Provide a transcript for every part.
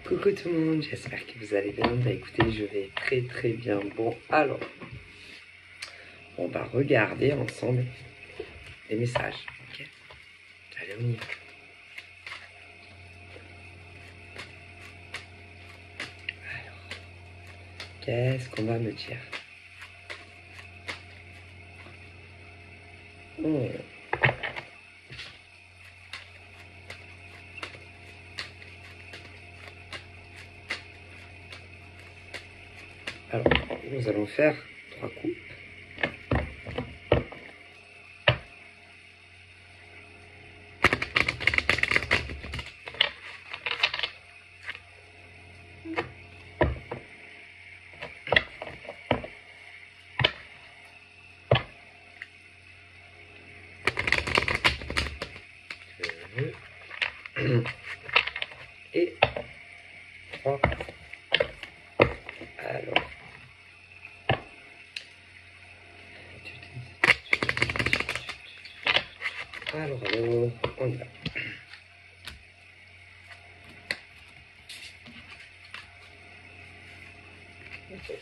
Coucou tout le monde, j'espère que vous allez bien. Bah écoutez, je vais très bien. Bon, alors, on va regarder ensemble les messages. Ok, allez, on y va. Alors, qu'est-ce qu'on va me dire? Alors, nous allons faire 3 coupes. Et 3. Alors, on y va. Okay.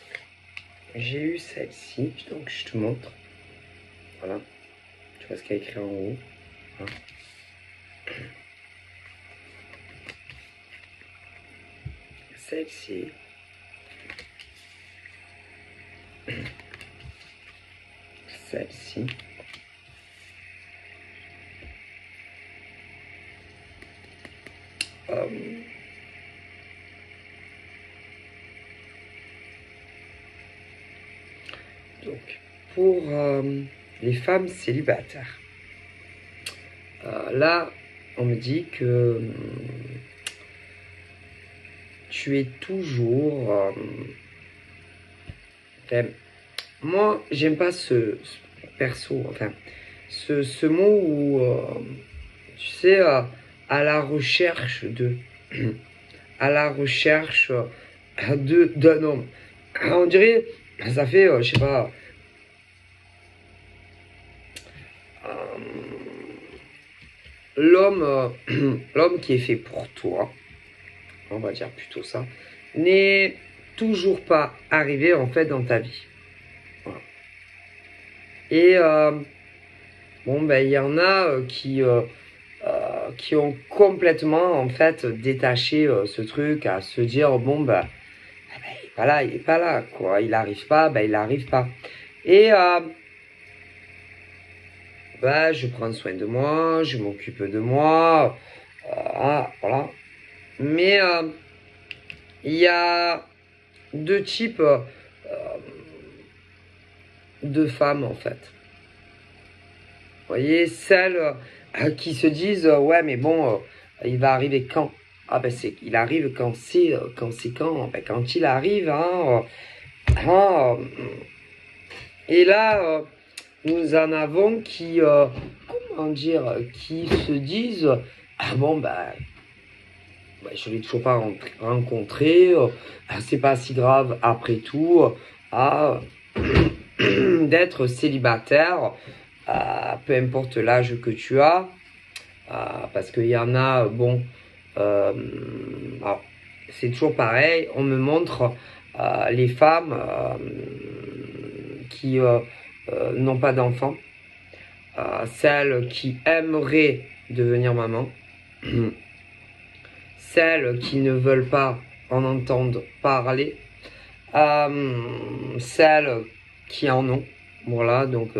J'ai eu celle-ci, donc je te montre. Voilà, tu vois ce qu'il y a écrit en haut. Hein. Celle-ci. Celle-ci. Donc, pour les femmes célibataires, là, on me dit que tu es toujours... moi, j'aime pas ce perso, enfin, ce mot où, tu sais, à la recherche de... à la recherche d'un homme. On dirait, ça fait, je sais pas... l'homme qui est fait pour toi, on va dire plutôt ça, n'est toujours pas arrivé en fait dans ta vie. Voilà. Et bon ben il y en a qui ont complètement en fait détaché ce truc à se dire bon ben il est pas là quoi, il arrive pas, ben il arrive pas. Et bah, je prends soin de moi, je m'occupe de moi, voilà. Mais il y a 2 types de femmes en fait. Vous voyez, celles qui se disent ouais mais bon, il va arriver quand? Ah ben il arrive quand c'est quand? Ben, quand il arrive, hein. Et là, nous en avons qui, comment dire, qui se disent ah bon bah je l'ai toujours pas rencontré, c'est pas si grave après tout, d'être célibataire, peu importe l'âge que tu as, parce qu'il y en a, bon, c'est toujours pareil, on me montre les femmes qui n'ont pas d'enfants, celles qui aimeraient devenir maman, celles qui ne veulent pas en entendre parler, celles qui en ont, voilà, donc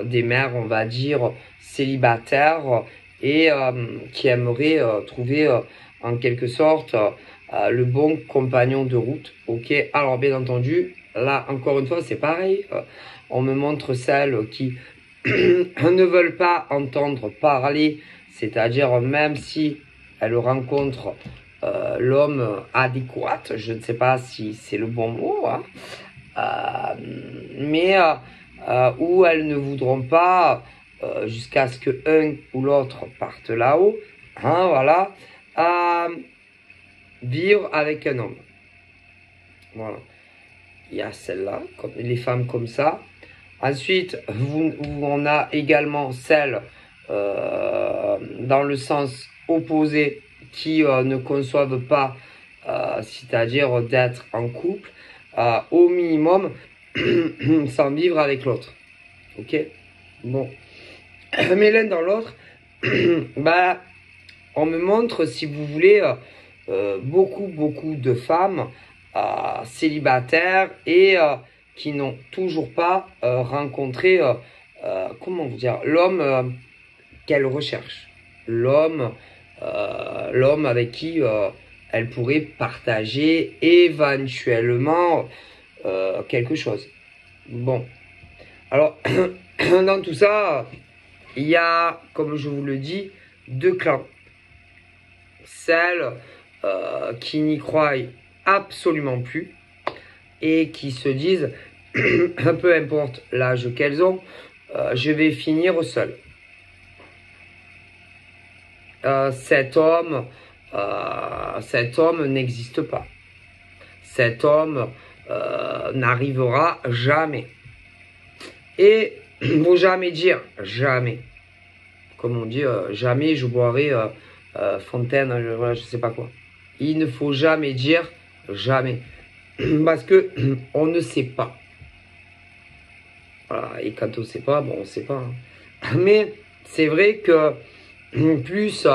des mères, on va dire, célibataires et qui aimeraient trouver en quelque sorte le bon compagnon de route. Ok, alors bien entendu, là encore une fois c'est pareil, on me montre celles qui ne veulent pas entendre parler, c'est-à-dire même si elles rencontrent l'homme adéquat, je ne sais pas si c'est le bon mot, hein, mais où elles ne voudront pas jusqu'à ce que un ou l'autre parte là-haut, hein, voilà, vivre avec un homme. Voilà. Il y a celle-là, les femmes comme ça. Ensuite, on a également celles dans le sens opposé qui ne conçoivent pas, c'est-à-dire d'être en couple, au minimum, sans vivre avec l'autre. Ok? Bon. Mais l'un dans l'autre, bah, on me montre, si vous voulez, beaucoup de femmes célibataires et qui n'ont toujours pas rencontré, comment vous dire, l'homme qu'elles recherchent. L'homme avec qui elles pourraient partager éventuellement quelque chose. Bon. Alors, dans tout ça, il y a, comme je vous le dis, deux clans. Celles qui n'y croient absolument plus et qui se disent, peu importe l'âge qu'elles ont, je vais finir seule. Cet homme n'existe pas. Cet homme n'arrivera jamais. Et il ne faut jamais dire jamais. Comme on dit, jamais je boirai fontaine, voilà, je sais pas quoi. Il ne faut jamais dire jamais. Parce que on ne sait pas. Voilà, et quand on ne sait pas, bon, on ne sait pas. Hein. Mais c'est vrai que plus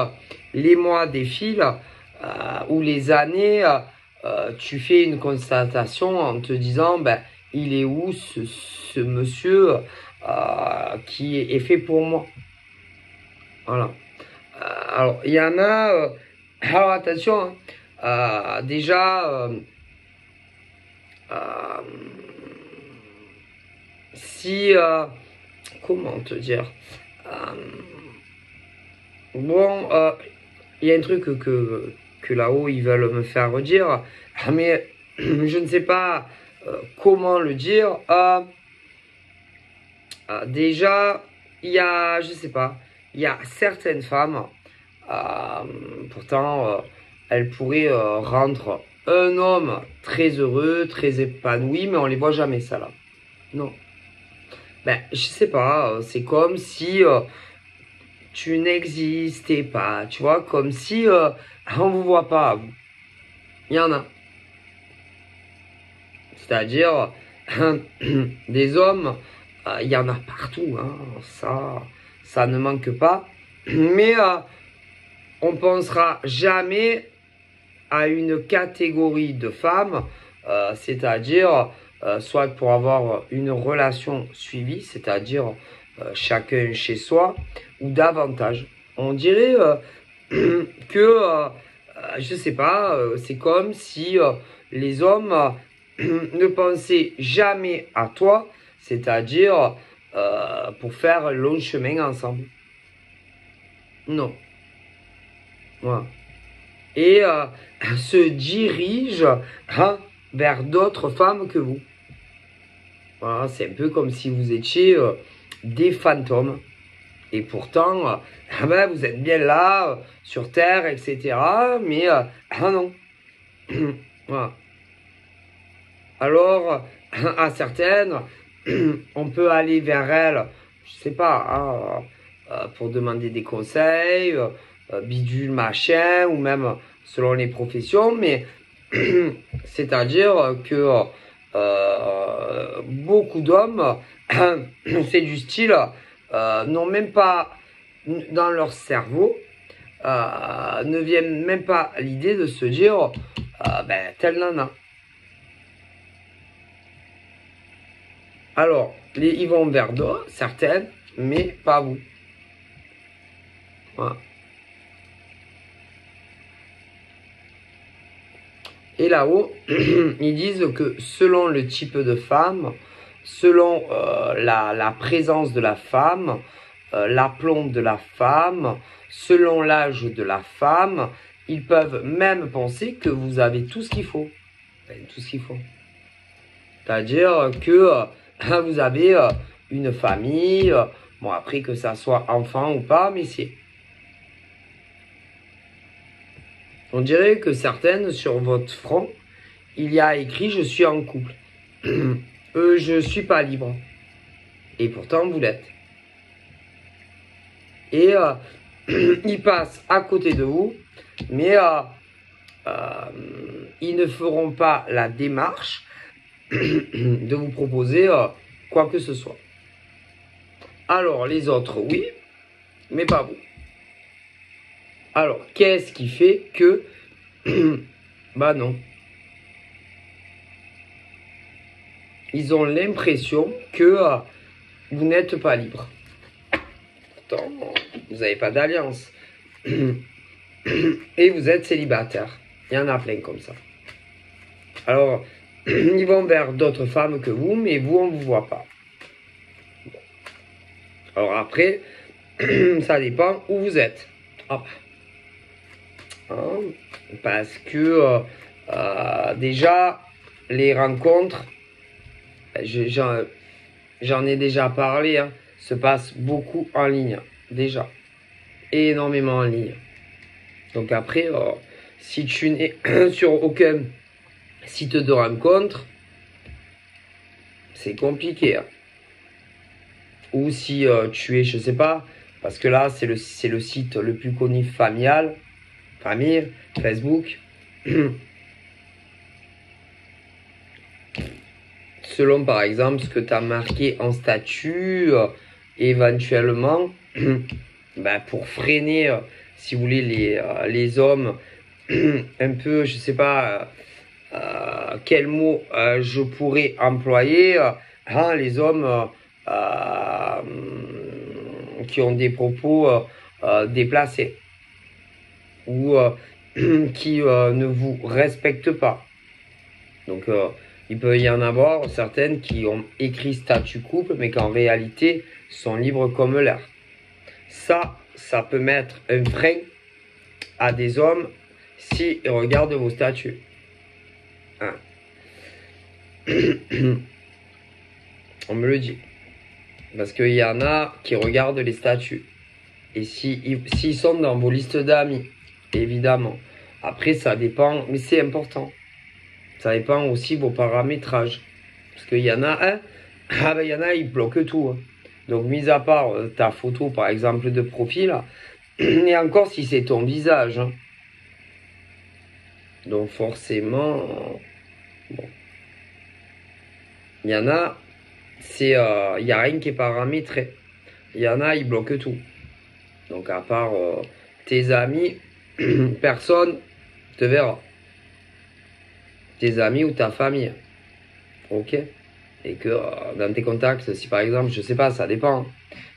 les mois défilent ou les années, tu fais une constatation en te disant, ben, il est où ce monsieur qui est fait pour moi. Voilà. Alors, il y en a... alors, attention, hein, déjà... si... comment te dire bon, il y a un truc que là-haut, ils veulent me faire dire, mais je ne sais pas comment le dire. Déjà, il y a, je sais pas, il y a certaines femmes, pourtant, elles pourraient rendre un homme très heureux, très épanoui, mais on les voit jamais, ça là. Non. Ben, je sais pas, c'est comme si tu n'existais pas, tu vois, comme si on vous voit pas, vous. Il y en a. C'est-à-dire, des hommes, il y en a partout, hein, ça ne manque pas. Mais on pensera jamais à une catégorie de femmes, c'est-à-dire soit pour avoir une relation suivie, c'est-à-dire chacun chez soi, ou davantage. On dirait que, je sais pas, c'est comme si les hommes ne pensaient jamais à toi, c'est-à-dire pour faire un long chemin ensemble. Non. Voilà. Et se dirigent vers d'autres femmes que vous. Voilà, c'est un peu comme si vous étiez des fantômes. Et pourtant, ben, vous êtes bien là, sur Terre, etc. Mais non. Voilà. Alors, à certaines, on peut aller vers elles, je sais pas, pour demander des conseils, bidule, machin, ou même selon les professions, mais c'est-à-dire que beaucoup d'hommes, c'est du style, n'ont même pas dans leur cerveau, ne viennent même pas à l'idée de se dire, ben, telle nana. Alors, ils vont vers d'autres, certaines, mais pas vous. Voilà. Et là-haut, ils disent que selon le type de femme, selon la présence de la femme, l'aplomb de la femme, selon l'âge de la femme, ils peuvent même penser que vous avez tout ce qu'il faut. Tout ce qu'il faut. C'est-à-dire que vous avez une famille, bon après que ça soit enfant ou pas, mais c'est... On dirait que certaines, sur votre front, il y a écrit « Je suis en couple ». Je ne suis pas libre. Et pourtant, vous l'êtes. Et ils passent à côté de vous Mais ils ne feront pas la démarche de vous proposer quoi que ce soit. Alors, les autres, oui, mais pas vous. Alors, qu'est-ce qui fait que... bah non. Ils ont l'impression que vous n'êtes pas libre. Pourtant, vous n'avez pas d'alliance. Et vous êtes célibataire. Il y en a plein comme ça. Alors, ils vont vers d'autres femmes que vous, mais vous, on ne vous voit pas. Alors après, ça dépend où vous êtes. Hop. Hein, parce que déjà, les rencontres, j'en ai déjà parlé, hein, se passent beaucoup en ligne. Déjà. Énormément en ligne. Donc après, si tu n'es sur aucun site de rencontre, c'est compliqué. Hein. Ou si tu es, je sais pas, parce que là, c'est le site le plus connu familial, famille, Facebook. Selon, par exemple, ce que tu as marqué en statut, éventuellement, ben, pour freiner, si vous voulez, les hommes, un peu, je sais pas, quel mot je pourrais employer, hein, les hommes qui ont des propos déplacés ou qui ne vous respectent pas. Donc, il peut y en avoir certaines qui ont écrit statut couple, mais qu'en réalité sont libres comme l'air. Ça peut mettre un frein à des hommes s'ils regardent vos statuts. Hein. On me le dit. Parce qu'il y en a qui regardent les statuts. Et s'ils sont dans vos listes d'amis, évidemment. Après, ça dépend, mais c'est important. Ça dépend aussi de vos paramétrages. Parce qu'il y en a un, il y en a, ils bloquent tout. Hein. Donc, mis à part ta photo, par exemple, de profil, et encore si c'est ton visage. Hein. Donc, forcément, bon. Il y en a, il n'y a rien qui est paramétré. Il y en a, ils bloquent tout. Donc, à part tes amis, personne te verra. Tes amis ou ta famille. Ok? Et que dans tes contacts, si par exemple, je sais pas, ça dépend.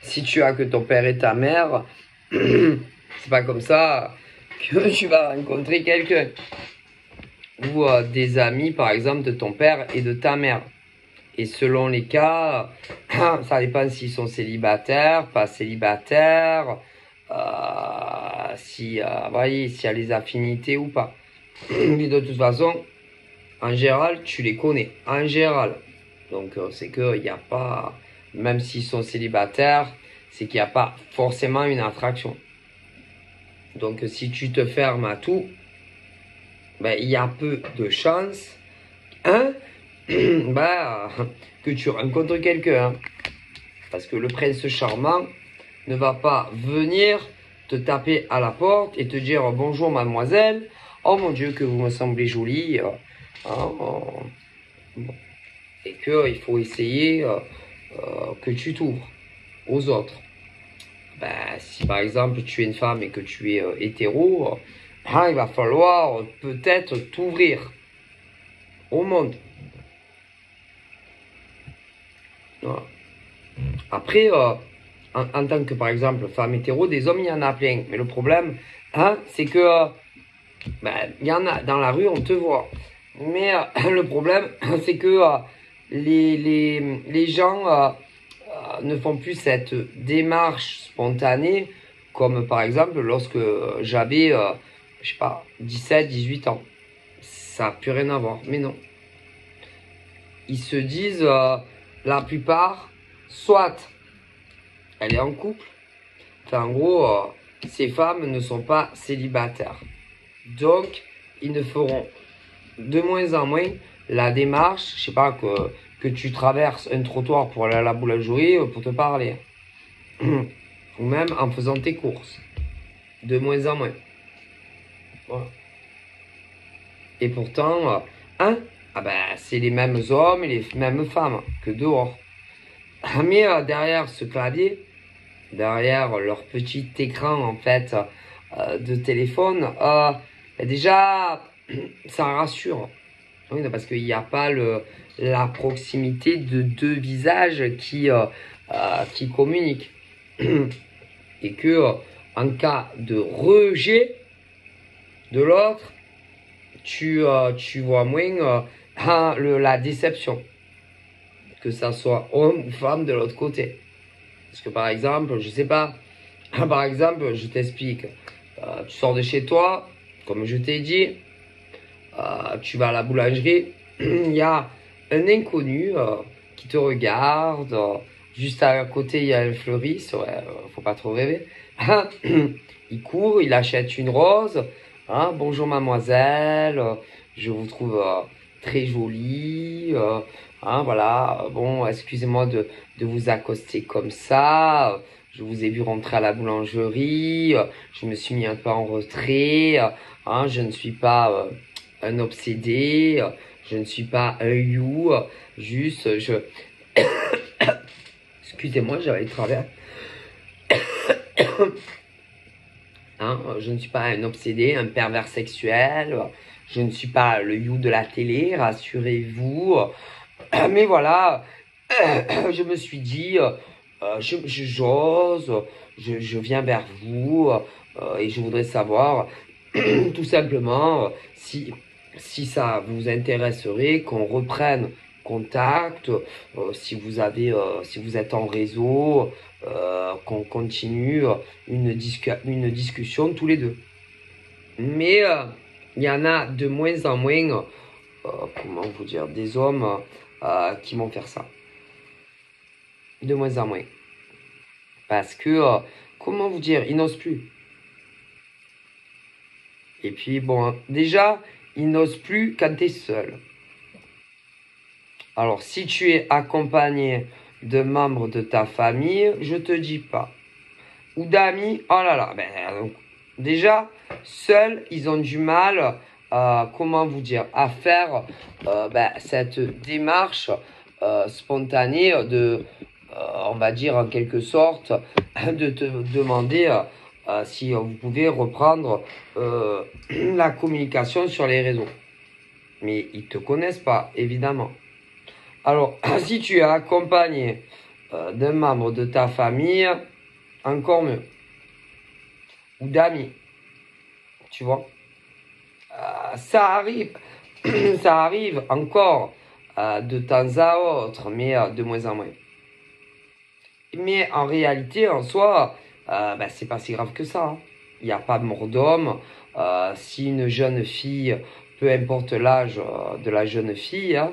Si tu as que ton père et ta mère, c'est pas comme ça que tu vas rencontrer quelqu'un. Ou des amis, par exemple, de ton père et de ta mère. Et selon les cas, ça dépend s'ils sont célibataires, pas célibataires, s'il y a les affinités ou pas. Mais de toute façon, en général, tu les connais. En général. Donc, c'est qu'il n'y a pas, même s'ils sont célibataires, c'est qu'il n'y a pas forcément une attraction. Donc, si tu te fermes à tout, ben, il y a peu de chances, hein, ben, que tu rencontres quelqu'un. Parce que le prince charmant ne va pas venir te taper à la porte et te dire bonjour mademoiselle, oh mon Dieu que vous me semblez jolie, bon. Et qu'il faut essayer que tu t'ouvres aux autres. Ben, si par exemple tu es une femme et que tu es hétéro, il va falloir peut-être t'ouvrir au monde. Voilà. Après, en tant que par exemple femme hétéro, des hommes il y en a plein. Mais le problème, c'est que il y en a dans la rue, on te voit. Mais le problème, c'est que les gens ne font plus cette démarche spontanée, comme par exemple lorsque j'avais, je sais pas, 17, 18 ans. Ça n'a plus rien à voir, mais non. Ils se disent, la plupart, soit elle est en couple, enfin, en gros, ces femmes ne sont pas célibataires. Donc, ils ne feront de moins en moins la démarche, je sais pas, que tu traverses un trottoir pour aller à la boulangerie pour te parler. Ou même en faisant tes courses. De moins en moins. Voilà. Et pourtant, hein? Ah ben, c'est les mêmes hommes et les mêmes femmes que dehors. Mais derrière ce clavier, derrière leur petit écran en fait de téléphone, déjà ça rassure. Oui, parce qu'il n'y a pas la proximité de deux visages qui communiquent. Et que en cas de rejet de l'autre, tu vois moins la déception, que ça soit homme ou femme de l'autre côté. Parce que par exemple, je sais pas, par exemple, je t'explique, tu sors de chez toi, comme je t'ai dit, tu vas à la boulangerie, il y a un inconnu qui te regarde, juste à côté il y a un fleuriste, ouais, faut pas trop rêver. Il court, il achète une rose, hein, bonjour mademoiselle, je vous trouve très jolie, hein, voilà, bon, excusez-moi de vous accoster comme ça, je vous ai vu rentrer à la boulangerie, je me suis mis un peu en retrait, hein, je ne suis pas un obsédé, je ne suis pas un you, juste je... Excusez-moi, j'avais le travers. Hein, je ne suis pas un obsédé, un pervers sexuel, je ne suis pas le you de la télé, rassurez-vous. Mais voilà, je me suis dit, j'ose, je viens vers vous et je voudrais savoir tout simplement si ça vous intéresserait qu'on reprenne contact, si vous êtes en réseau, qu'on continue une discussion tous les deux. Mais il y en a de moins en moins, comment vous dire, des hommes qui vont faire ça. De moins en moins. Parce que, comment vous dire, ils n'osent plus. Et puis, bon, déjà, ils n'osent plus quand tu es seul. Alors, si tu es accompagné de membres de ta famille, je te dis pas. Ou d'amis, oh là là. Ben, donc, déjà, seuls, ils ont du mal, comment vous dire, à faire cette démarche spontanée de, on va dire en quelque sorte, de te demander si vous pouvez reprendre la communication sur les réseaux. Mais ils te connaissent pas, évidemment. Alors, si tu es accompagné d'un membre de ta famille, encore mieux. Ou d'amis, tu vois. Ça arrive, ça arrive encore de temps à autre, mais de moins en moins. Mais en réalité, en soi, c'est pas si grave que ça. Hein. Il n'y a pas de mort d'homme. Si une jeune fille, peu importe l'âge de la jeune fille, hein,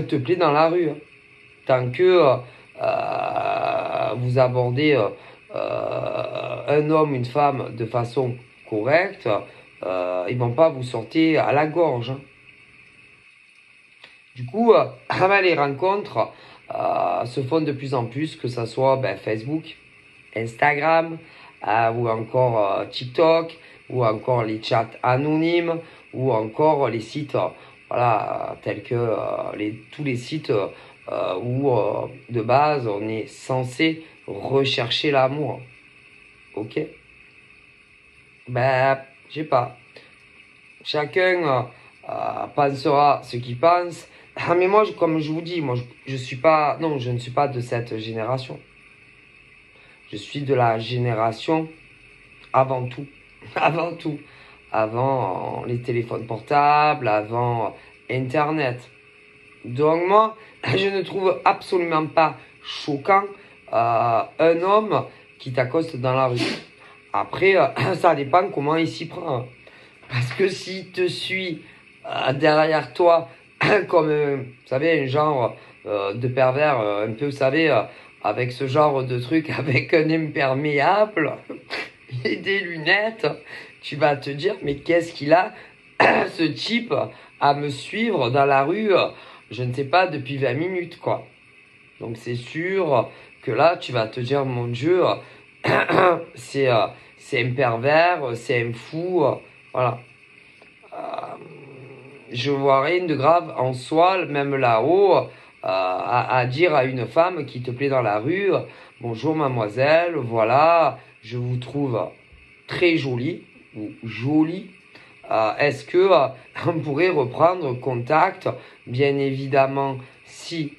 te plaît dans la rue. Hein. Tant que vous abordez un homme, une femme de façon correcte, ils vont pas vous sortir à la gorge. Hein. Du coup, les rencontres se font de plus en plus, que ce soit Facebook, Instagram, ou encore TikTok, ou encore les chats anonymes, ou encore les sites, tels que tous les sites où de base on est censé rechercher l'amour. Ok? Je sais pas. Chacun pensera ce qu'il pense. Mais moi, comme je vous dis, je suis pas, non, je ne suis pas de cette génération. Je suis de la génération avant tout. Avant tout. Avant les téléphones portables, avant Internet. Donc moi, je ne trouve absolument pas choquant un homme qui t'accoste dans la rue. Après, ça dépend comment il s'y prend. Parce que s'il te suit derrière toi, comme, vous savez, un genre de pervers, un peu, vous savez, avec ce genre de truc, avec un imperméable et des lunettes, tu vas te dire, mais qu'est-ce qu'il a, ce type, à me suivre dans la rue, je ne sais pas, depuis 20 minutes, quoi. Donc c'est sûr que là, tu vas te dire, mon Dieu, c'est un pervers, c'est un fou, voilà. je vois rien de grave en soi, même là-haut, à dire à une femme qui te plaît dans la rue, bonjour mademoiselle, voilà, je vous trouve très jolie ou jolie. Est-ce que on pourrait reprendre contact? Bien évidemment, si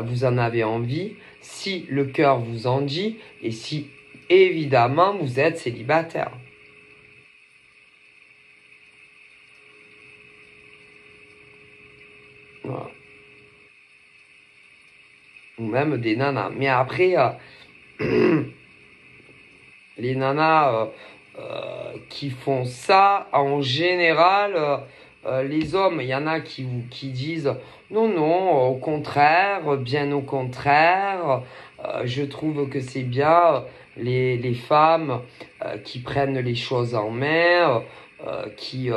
vous en avez envie, si le cœur vous en dit et si évidemment vous êtes célibataire. Voilà. Ou même des nanas. Mais après, les nanas qui font ça, en général, les hommes, il y en a qui disent non, non, au contraire, bien au contraire, je trouve que c'est bien les femmes qui prennent les choses en main, qui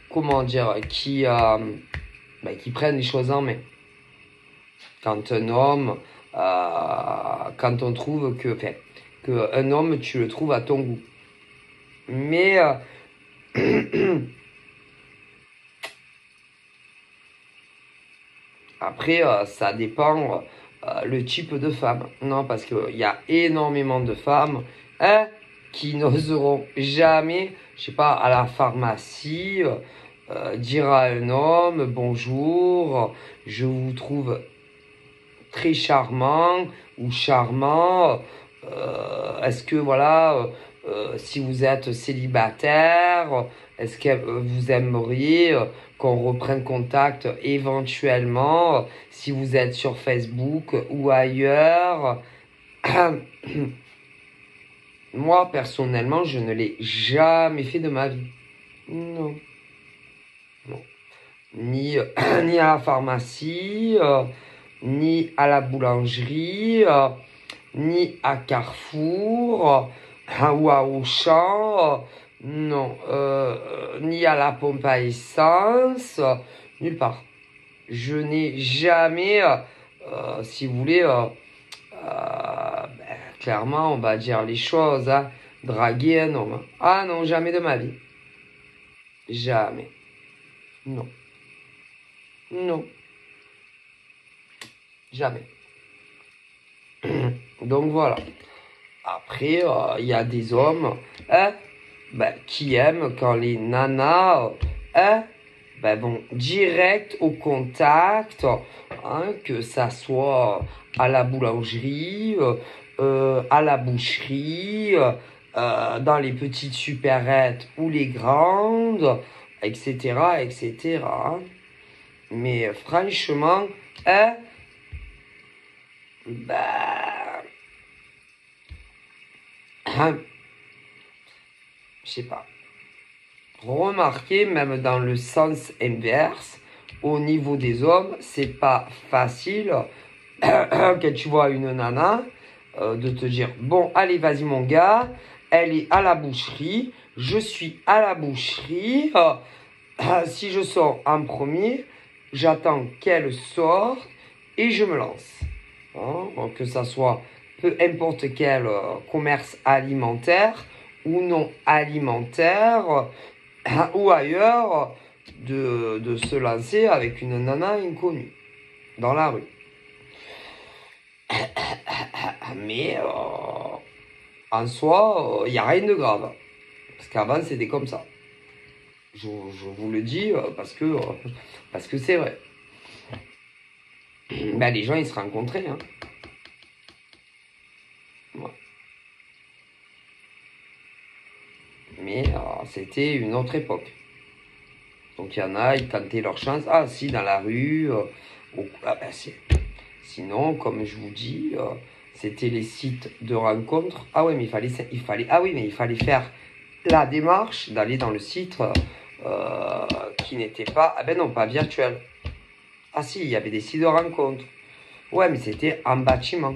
comment dire, qui prennent les choses en main. Quand un homme, quand on trouve que un homme, tu le trouves à ton goût. Mais après, ça dépend le type de femme. Non, parce qu'il y a énormément de femmes qui n'oseront jamais, je sais pas, à la pharmacie, dire à un homme, bonjour, je vous trouve très charmant ou charmant. Est-ce que voilà, si vous êtes célibataire, est-ce que vous aimeriez qu'on reprenne contact éventuellement si vous êtes sur Facebook ou ailleurs? Moi, personnellement, je ne l'ai jamais fait de ma vie. Non. Non. Ni à la pharmacie, ni à la boulangerie, ni à Carrefour, ou à Auchan, non, ni à la pompe à essence, nulle part. Je n'ai jamais, si vous voulez, clairement, on va dire les choses, hein, draguer un homme. Ah non, jamais de ma vie. Jamais. Non. Non. Jamais. Donc voilà. Après, il y a des hommes qui aiment quand les nanas vont direct au contact, hein, que ça soit à la boulangerie, à la boucherie, dans les petites supérettes ou les grandes, etc., etc. Mais franchement, je sais pas. Remarquez, même dans le sens inverse, au niveau des hommes, c'est pas facile quand tu vois une nana de te dire bon, allez, vas-y mon gars, elle est à la boucherie, je suis à la boucherie. Si je sors en premier, j'attends qu'elle sorte et je me lance. Hein, que ça soit peu importe quel commerce alimentaire ou non alimentaire, ou ailleurs, de se lancer avec une nana inconnue dans la rue. Mais en soi, il n'y a rien de grave. Parce qu'avant, c'était comme ça. Je vous le dis parce que c'est vrai. Les gens, ils se rencontraient. Hein. Ouais. Mais c'était une autre époque. Donc il y en a, ils tentaient leur chance. Ah si, dans la rue. Sinon, comme je vous dis, c'était les sites de rencontres. Ah ouais, mais il fallait faire la démarche d'aller dans le site qui n'était pas, pas virtuel. Ah si, il y avait des sites de rencontres. Ouais, mais c'était en bâtiment.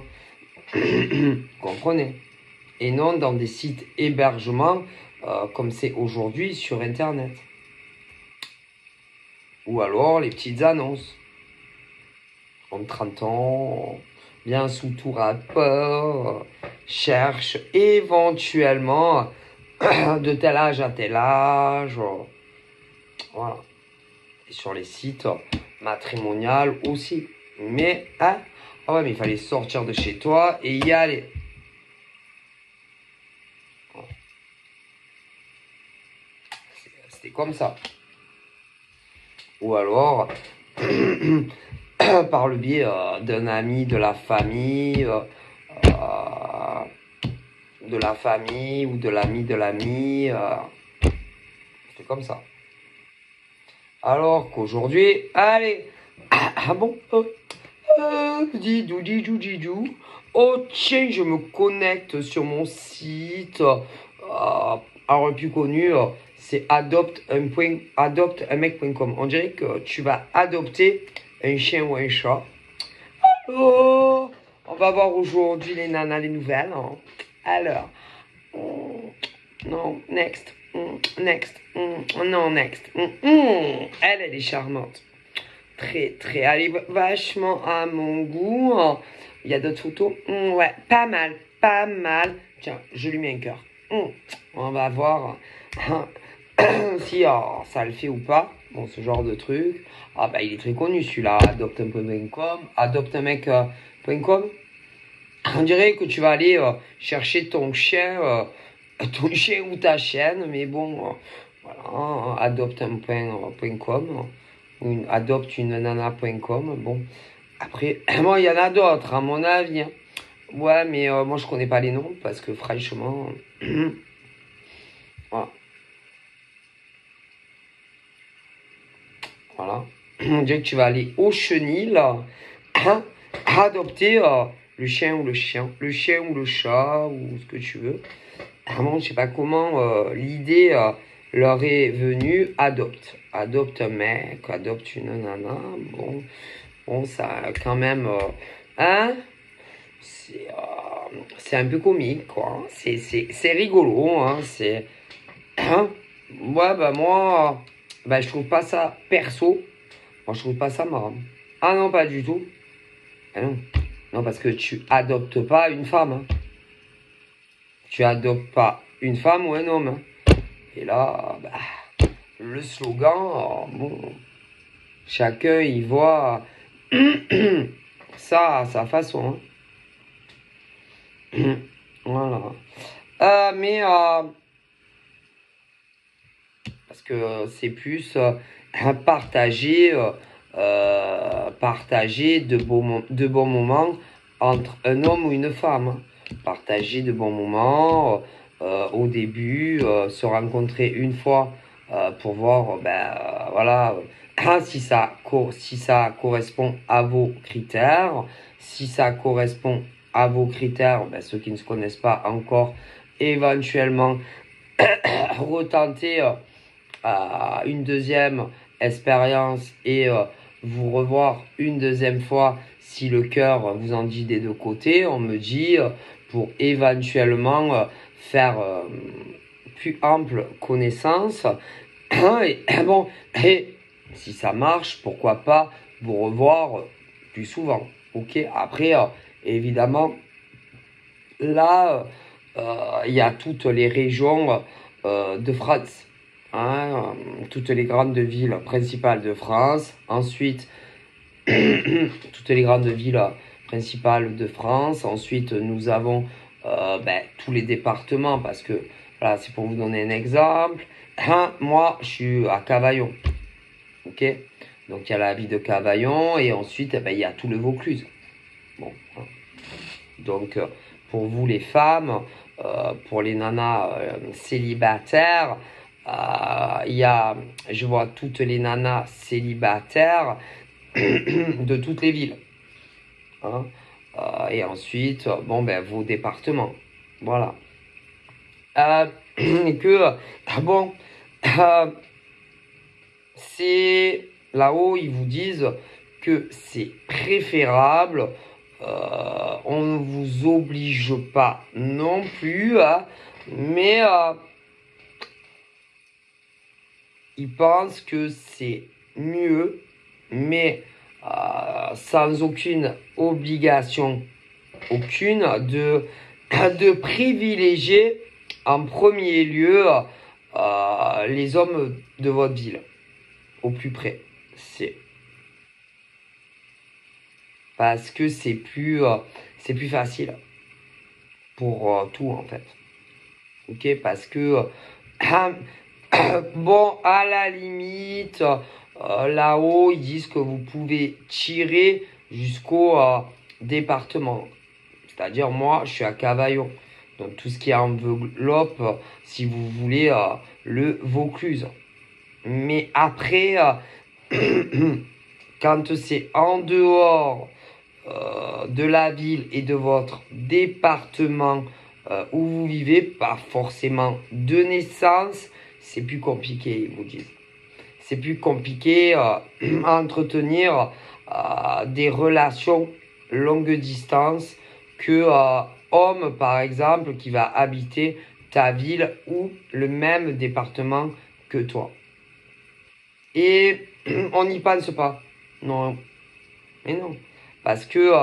Comprenez? Et non dans des sites hébergement comme c'est aujourd'hui sur Internet. Ou alors les petites annonces. En 30 ans, bien sous tout rapport, cherche éventuellement de tel âge à tel âge. Voilà. Et sur les sites matrimoniaux aussi. Mais, hein, ah ouais, mais il fallait sortir de chez toi et y aller. C'était comme ça. Ou alors, par le biais d'un ami, de la famille ou de l'ami de l'ami. C'était comme ça. Alors qu'aujourd'hui, allez, ah bon, didou. Oh tiens, je me connecte sur mon site. Alors le plus connu, c'est adopteunmec.com. On dirait que tu vas adopter un chien ou un chat. Oh, on va voir aujourd'hui les nanas, les nouvelles. Hein. Alors, non, next, next, non, next. Elle est charmante. Très, elle est vachement à mon goût. Il y a d'autres photos. Ouais, pas mal. Tiens, je lui mets un cœur. On va voir si ça le fait ou pas. Bon, ce genre de truc. Ah bah il est très connu celui-là. Adopteunmec.com. On dirait que tu vas aller chercher ton chien ou ta chienne. Mais bon, voilà, adopteunmec.com. Adopteunenana.com. Bon, après, moi, il y en a d'autres, à mon avis. Hein. Ouais, mais moi, je connais pas les noms parce que franchement, voilà. On dirait que tu vas aller au chenil, adopter le chien ou le chien ou le chat ou ce que tu veux. Bon, je sais pas comment l'idée leur est venue. Adopte un mec, adopte une nana. Bon, ça quand même, hein, c'est un peu comique, quoi. C'est rigolo, hein. C'est, hein. Ouais, bah moi, bah je trouve pas ça perso. Moi, je trouve pas ça marrant. Ah non, pas du tout. Ah non. Non, parce que tu adoptes pas une femme. Hein. Tu adoptes pas une femme ou un homme. Hein. Et là, bah, le slogan, bon, chacun y voit ça à sa façon. Hein. Voilà. Mais parce que c'est plus partager de bons moments entre un homme ou une femme. Hein. Partager de bons moments au début, se rencontrer une fois pour voir voilà si ça correspond à vos critères. Si ça correspond à vos critères, ceux qui ne se connaissent pas encore, éventuellement retenter une deuxième expérience et vous revoir une deuxième fois si le cœur vous en dit des deux côtés. On me dit pour éventuellement faire plus ample connaissance. Et bon, et si ça marche, pourquoi pas vous revoir plus souvent. Ok. Après, évidemment, là, il y a toutes les régions de France. Hein, toutes les grandes villes principales de France. Ensuite, toutes les grandes villes principales de France. Ensuite, nous avons tous les départements parce que, voilà, c'est pour vous donner un exemple. Moi, je suis à Cavaillon. Ok. Donc, il y a la ville de Cavaillon et ensuite, il y a tout le Vaucluse. Bon. Donc, pour vous les femmes, pour les nanas célibataires, je vois toutes les nanas célibataires de toutes les villes. Hein. Et ensuite, vos départements. Voilà. C'est là-haut, ils vous disent que c'est préférable. On ne vous oblige pas non plus, mais ils pensent que c'est mieux, mais sans aucune obligation, de privilégier en premier lieu les hommes de votre ville. au plus près. C'est parce que c'est plus facile pour tout en fait. Ok, parce que bon, à la limite, là-haut, ils disent que vous pouvez tirer jusqu'au département. C'est-à-dire, moi, je suis à Cavaillon. Donc, tout ce qui enveloppe, si vous voulez, le Vaucluse. Mais après, quand c'est en dehors de la ville et de votre département où vous vivez, pas forcément de naissance, c'est plus compliqué, ils vous disent. C'est plus compliqué à entretenir des relations longue distance que homme, par exemple, qui va habiter ta ville ou le même département que toi. Et on n'y pense pas. Non, mais non. Parce que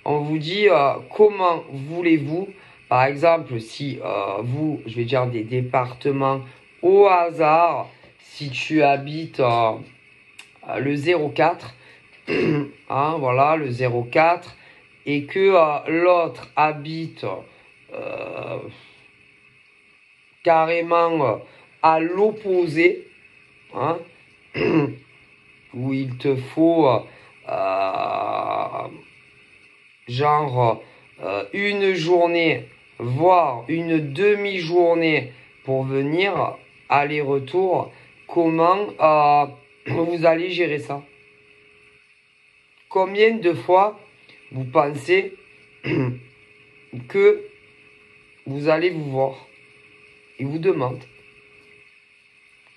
on vous dit comment voulez-vous, par exemple, si vous, je vais dire des départements au hasard, si tu habites le 04, hein, voilà, le 04, et que l'autre habite carrément à l'opposé, hein, où il te faut genre une journée, voire une demi-journée pour venir, aller-retour, comment vous allez gérer ça? Combien de fois vous pensez que vous allez vous voir? Il vous demande.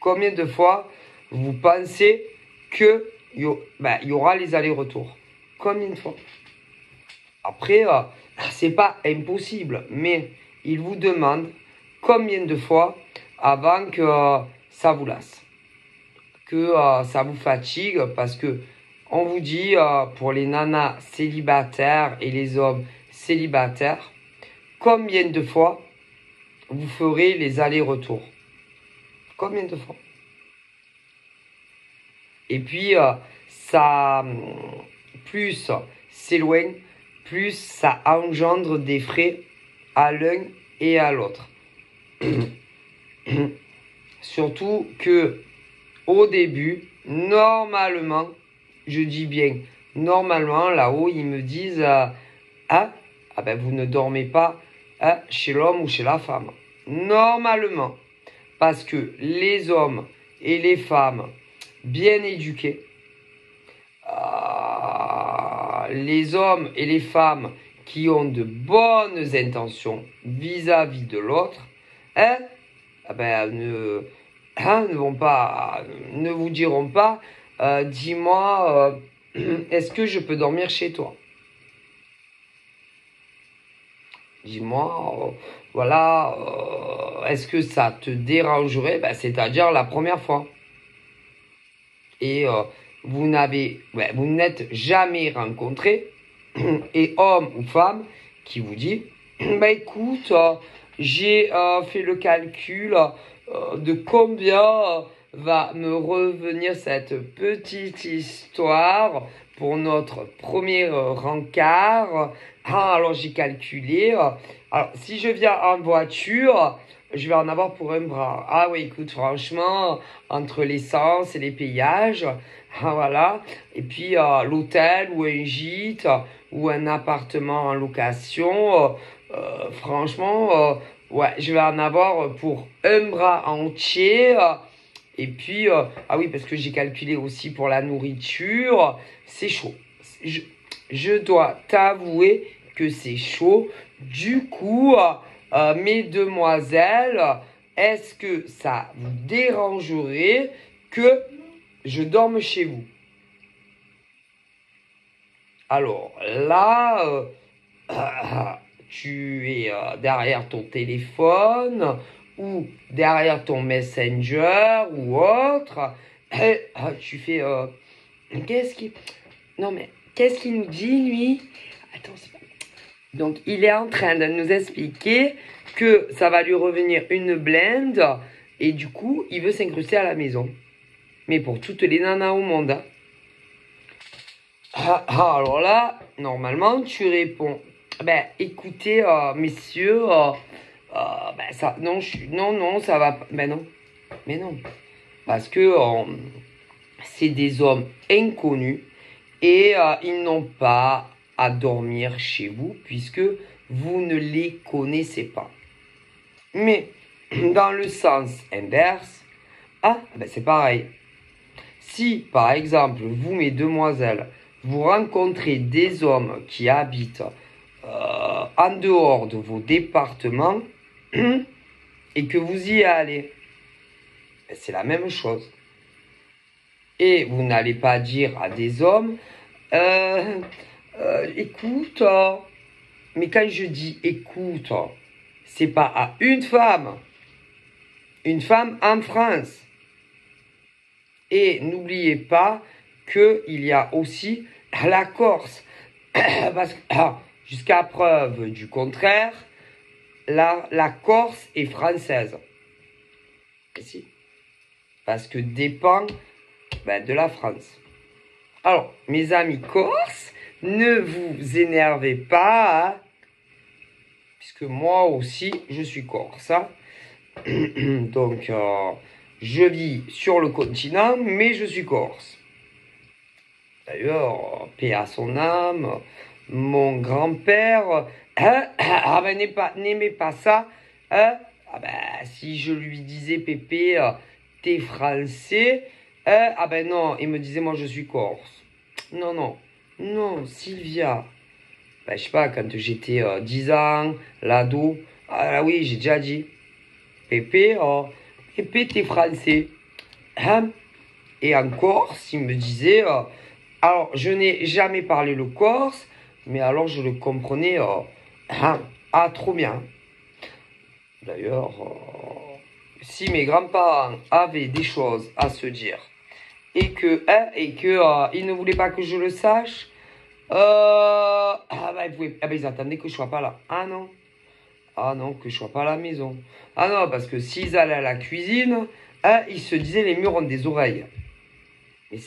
Combien de fois vous pensez que y aura les allers-retours? Combien de fois? Après, c'est pas impossible, mais il vous demande combien de fois avant que ça vous lasse, que ça vous fatigue, parce que on vous dit pour les nanas célibataires et les hommes célibataires, combien de fois vous ferez les allers-retours? Combien de fois? Et puis, ça, plus c'est loin, plus ça engendre des frais à l'un et à l'autre. Surtout que au début, normalement, je dis bien normalement, là-haut, ils me disent ben vous ne dormez pas chez l'homme ou chez la femme. Normalement, parce que les hommes et les femmes bien éduqués, les hommes et les femmes qui ont de bonnes intentions vis-à-vis de l'autre, ne vous diront pas, dis-moi, est-ce que je peux dormir chez toi? Dis-moi, voilà, est-ce que ça te dérangerait? C'est-à-dire la première fois. Et vous n'êtes jamais rencontré et homme ou femme qui vous dit écoute, j'ai fait le calcul de combien va me revenir cette petite histoire pour notre premier rencard. Alors j'ai calculé, alors si je viens en voiture, je vais en avoir pour un bras. Ah oui, écoute, franchement, entre l'essence et les payages, voilà. Et puis l'hôtel ou un gîte ou un appartement en location, franchement, ouais, je vais en avoir pour un bras entier. Et puis, ah oui, parce que j'ai calculé aussi pour la nourriture, c'est chaud. Je dois t'avouer que c'est chaud. Du coup, mesdemoiselles, est-ce que ça vous dérangerait que je dorme chez vous? Alors là, tu es derrière ton téléphone ou derrière ton Messenger ou autre. Tu fais... qu'est-ce qu'il nous dit, lui? Attends, c'est pas... Donc, il est en train de nous expliquer que ça va lui revenir une blinde et du coup, il veut s'incruster à la maison. mais pour toutes les nanas au monde. Hein. Alors là, normalement, tu réponds. Ben, écoutez, messieurs, ben ça, non, non, ça va pas. Ben non, mais non, parce que c'est des hommes inconnus et ils n'ont pas à dormir chez vous puisque vous ne les connaissez pas. Mais dans le sens inverse, ben c'est pareil. Si, par exemple, vous, mes demoiselles, vous rencontrez des hommes qui habitent en dehors de vos départements et que vous y allez, ben c'est la même chose. Et vous n'allez pas dire à des hommes, écoute, mais quand je dis écoute, c'est pas à une femme en France. Et n'oubliez pas qu'il y a aussi la Corse. Parce que, jusqu'à preuve du contraire, la Corse est française. Et si. Parce que dépend de la France. Alors, mes amis corses, ne vous énervez pas, hein, puisque moi aussi, je suis corse. Hein. Donc, je vis sur le continent, mais je suis corse. D'ailleurs, paix à son âme, mon grand-père n'aimait pas ça. Si je lui disais, Pépé, t'es français, non, il me disait, moi je suis corse. Non, Sylvia. Je sais pas, quand j'étais 10 ans, l'ado, oui, j'ai déjà dit, Pépé, t'es français. Hein? Et en Corse, il me disait, alors je n'ai jamais parlé le corse, mais alors je le comprenais, trop bien. D'ailleurs, si mes grands-parents avaient des choses à se dire et que ils ne voulaient pas que je le sache, ils attendaient que je sois pas là. Ah non, que je sois pas à la maison. Ah non, parce que s'ils allaient à la cuisine, ils se disaient les murs ont des oreilles. Mais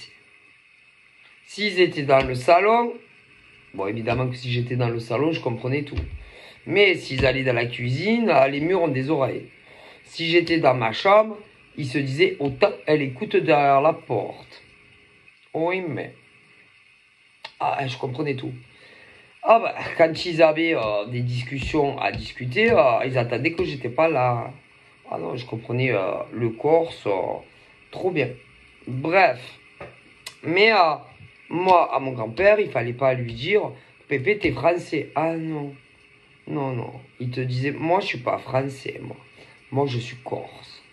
s'ils étaient dans le salon, bon évidemment que si j'étais dans le salon, je comprenais tout. Mais s'ils allaient dans la cuisine, les murs ont des oreilles. Si j'étais dans ma chambre, ils se disaient autant elle écoute derrière la porte. Oui, mais je comprenais tout. Quand ils avaient des discussions à discuter, ils attendaient que j'étais pas là. Ah non, je comprenais le corse trop bien. Bref. Mais moi, à mon grand-père, il fallait pas lui dire Pépé, t'es français. Ah non. Non. Il te disait, moi, je suis pas français, moi. Moi, je suis corse.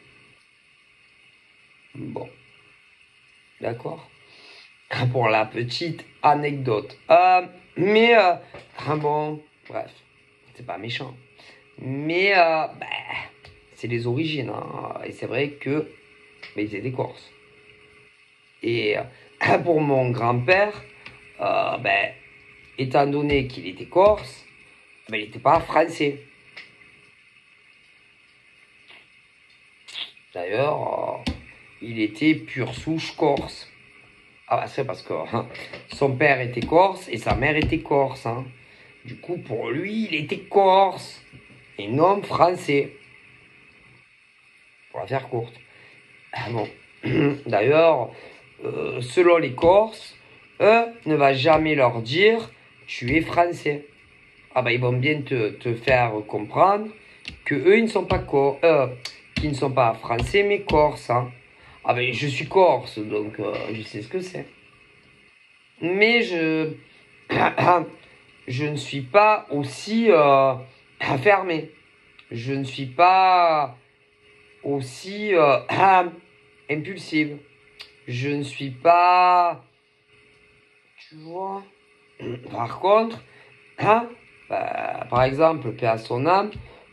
Bon. D'accord. Pour la petite anecdote. Bon, bref, c'est pas méchant. Mais, c'est les origines. Hein. Et c'est vrai que ils étaient corses. Et pour mon grand-père, étant donné qu'il était corse, il n'était pas français. D'ailleurs, il était pure souche corse. C'est parce que son père était corse et sa mère était corse. Hein. Du coup, pour lui, il était corse et non français. Pour la faire courte. Bon. D'ailleurs, selon les Corses, ne va jamais leur dire tu es français. Ils vont bien te faire comprendre que eux, ils ne sont pas qu'ils ne sont pas français mais corses. Hein. Je suis corse, donc je sais ce que c'est. Mais je ne suis pas aussi fermé. Je ne suis pas aussi impulsive. Je ne suis pas... Tu vois. Par contre, par exemple, paix à son âme,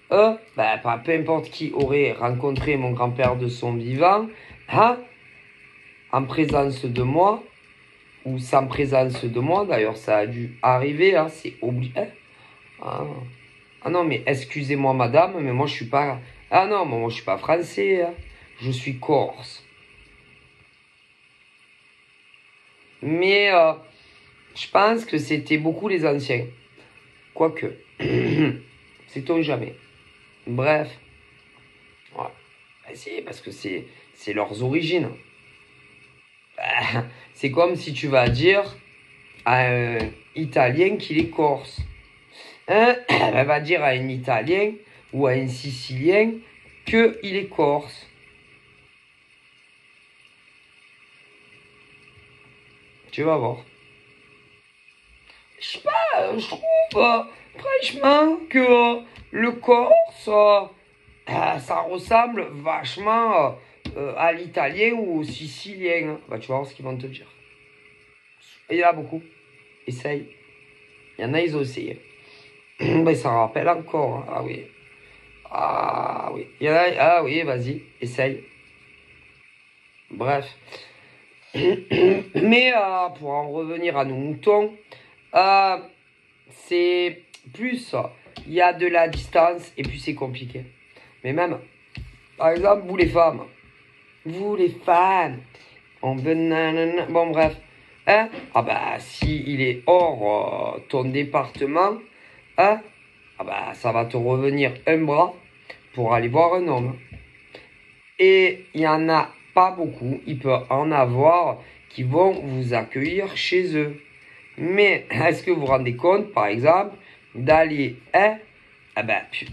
peu importe qui aurait rencontré mon grand-père de son vivant, en présence de moi, ou sans présence de moi, d'ailleurs ça a dû arriver, c'est obligé. Non, mais excusez-moi madame, mais moi je suis pas... moi je suis pas français, je suis corse. Mais je pense que c'était beaucoup les anciens. Quoique, sait-on jamais. Bref. Voilà. Ben si, parce que c'est leurs origines. C'est comme si tu vas dire à un Italien qu'il est corse. Hein? Elle va dire à un Italien ou à un Sicilien qu'il est corse. Tu vas voir. Je sais pas, je trouve franchement que le Corse, ça ressemble vachement à l'italien ou au sicilien. Bah, tu vas voir ce qu'ils vont te dire. Et il y en a beaucoup. Essaye. Il y en a, ils ont essayé. Ben, ça rappelle encore. Hein. Ah oui. Ah oui. Il y en a, ah oui, vas-y, essaye. Bref. Mais pour en revenir à nos moutons, c'est plus, il y a de la distance et puis c'est compliqué. Mais même, par exemple, vous les femmes, on veut nanana, bon bref, hein, ah bah si il est hors ton département, hein, ah bah ça va te revenir un bras pour aller voir un homme. Et il y en a pas beaucoup, il peut en avoir qui vont vous accueillir chez eux. Mais est-ce que vous vous rendez compte, par exemple, d'aller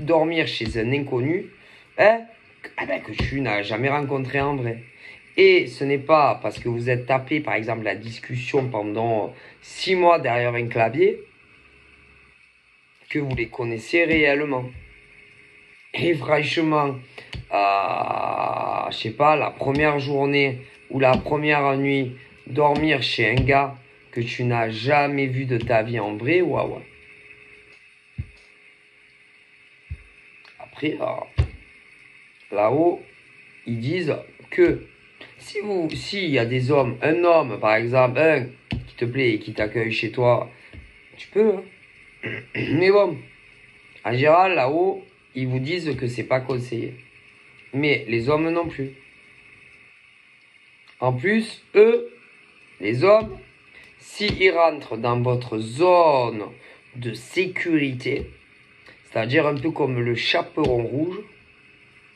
dormir chez un inconnu que tu n'as jamais rencontré en vrai? Et ce n'est pas parce que vous êtes tapé, par exemple, la discussion pendant 6 mois derrière un clavier que vous les connaissez réellement. Et franchement, je sais pas, la première journée ou la première nuit, dormir chez un gars que tu n'as jamais vu de ta vie en vrai, waouh. Après, là-haut, ils disent que s'il y a des hommes, un homme par exemple, un qui te plaît et qui t'accueille chez toi, tu peux. Hein. Mais bon, en général, là-haut, ils vous disent que c'est pas conseillé. Mais les hommes non plus. En plus, eux, les hommes, s'ils rentrent dans votre zone de sécurité, c'est-à-dire un peu comme le chaperon rouge,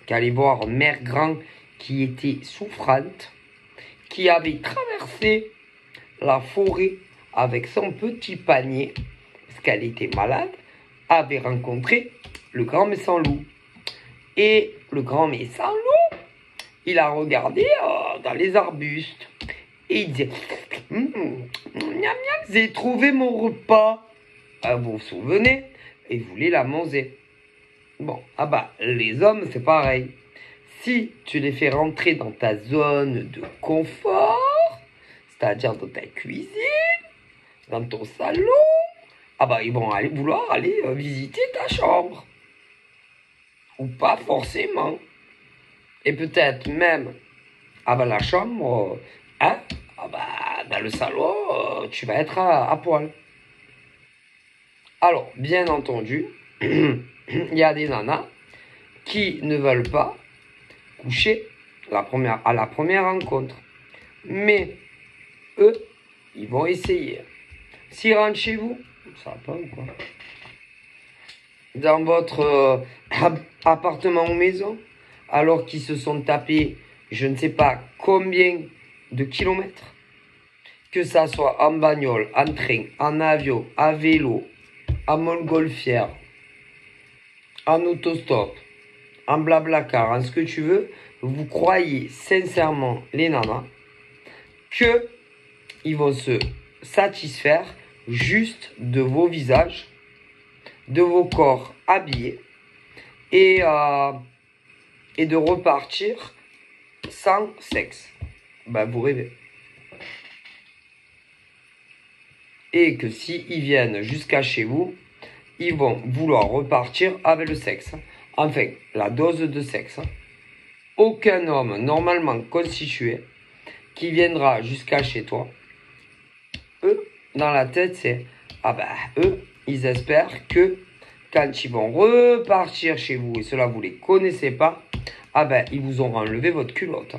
qui allait voir Mère Grand qui était souffrante, qui avait traversé la forêt avec son petit panier, parce qu'elle était malade, avait rencontré le grand méchant loup. Et le grand méchant loup, il a regardé dans les arbustes. Et il disait, miam, miam, j'ai trouvé mon repas. Vous vous souvenez? Et il voulait la manger. Bon, les hommes, c'est pareil. Si tu les fais rentrer dans ta zone de confort, c'est-à-dire dans ta cuisine, dans ton salon, ils vont vouloir aller visiter ta chambre. Ou pas forcément. Et peut-être même, la chambre, dans le salon, tu vas être à poil. Alors, bien entendu, il y a des nanas qui ne veulent pas coucher à la première rencontre. Mais eux, ils vont essayer. S'ils rentrent chez vous, ça va pas ou quoi? Dans votre appartement ou maison, alors qu'ils se sont tapés, je ne sais pas combien de kilomètres, que ça soit en bagnole, en train, en avion, à vélo, en montgolfière, en autostop, en blablacar, en ce que tu veux, vous croyez sincèrement, les nanas, que ils vont se satisfaire juste de vos visages, de vos corps habillés et de repartir sans sexe. Vous rêvez. Et que s'ils viennent jusqu'à chez vous, ils vont vouloir repartir avec le sexe. Enfin, la dose de sexe. Aucun homme normalement constitué qui viendra jusqu'à chez toi, eux, dans la tête, c'est eux, ils espèrent que quand ils vont repartir chez vous, et cela vous les connaissez pas, ils vous auront enlevé votre culotte.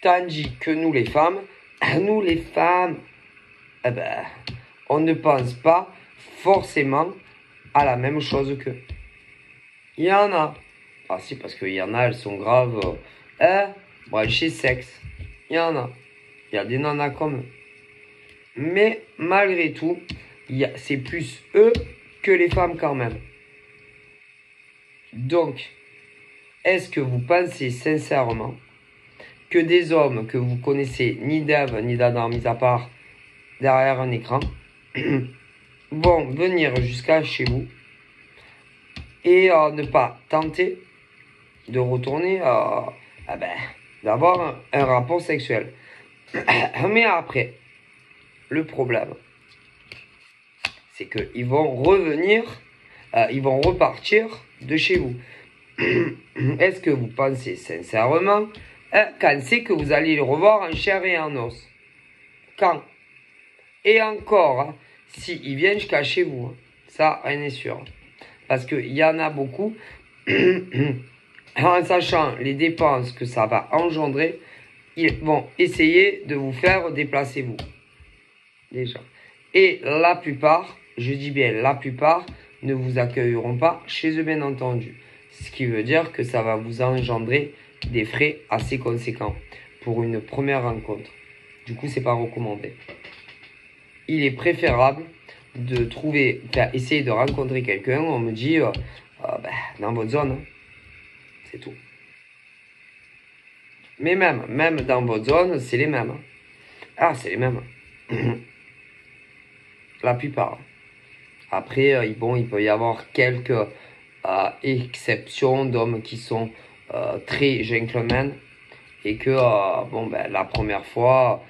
Tandis que nous les femmes, eh ben, on ne pense pas forcément à la même chose qu'eux. Il y en a. Ah si, parce qu'il y en a, elles sont graves. Branchées sexe. Il y en a. Il y a des nanas comme eux. Mais malgré tout, c'est plus eux que les femmes quand même. Donc, est-ce que vous pensez sincèrement que des hommes que vous connaissez ni d'Ève ni d'Adam, mis à part derrière un écran, vont venir jusqu'à chez vous et ne pas tenter de retourner, d'avoir un rapport sexuel. Mais après, le problème, c'est qu'ils vont revenir, ils vont repartir de chez vous. Est-ce que vous pensez sincèrement quand c'est que vous allez les revoir en chair et en os? Quand? Et encore, s'ils viennent jusqu'à chez vous, ça, rien n'est sûr. Parce qu'il y en a beaucoup, en sachant les dépenses que ça va engendrer, ils vont essayer de vous faire déplacer vous. Déjà. Et la plupart, je dis bien la plupart, ne vous accueilleront pas chez eux, bien entendu. Ce qui veut dire que ça va vous engendrer des frais assez conséquents pour une première rencontre. Du coup, c'est pas recommandé. Il est préférable de trouver, essayer de rencontrer quelqu'un, on me dit, dans votre zone, hein. C'est tout. Mais même dans votre zone, c'est les mêmes. Ah, c'est les mêmes. La plupart. Après, il peut y avoir quelques exceptions d'hommes qui sont très gentlemen et que, la première fois,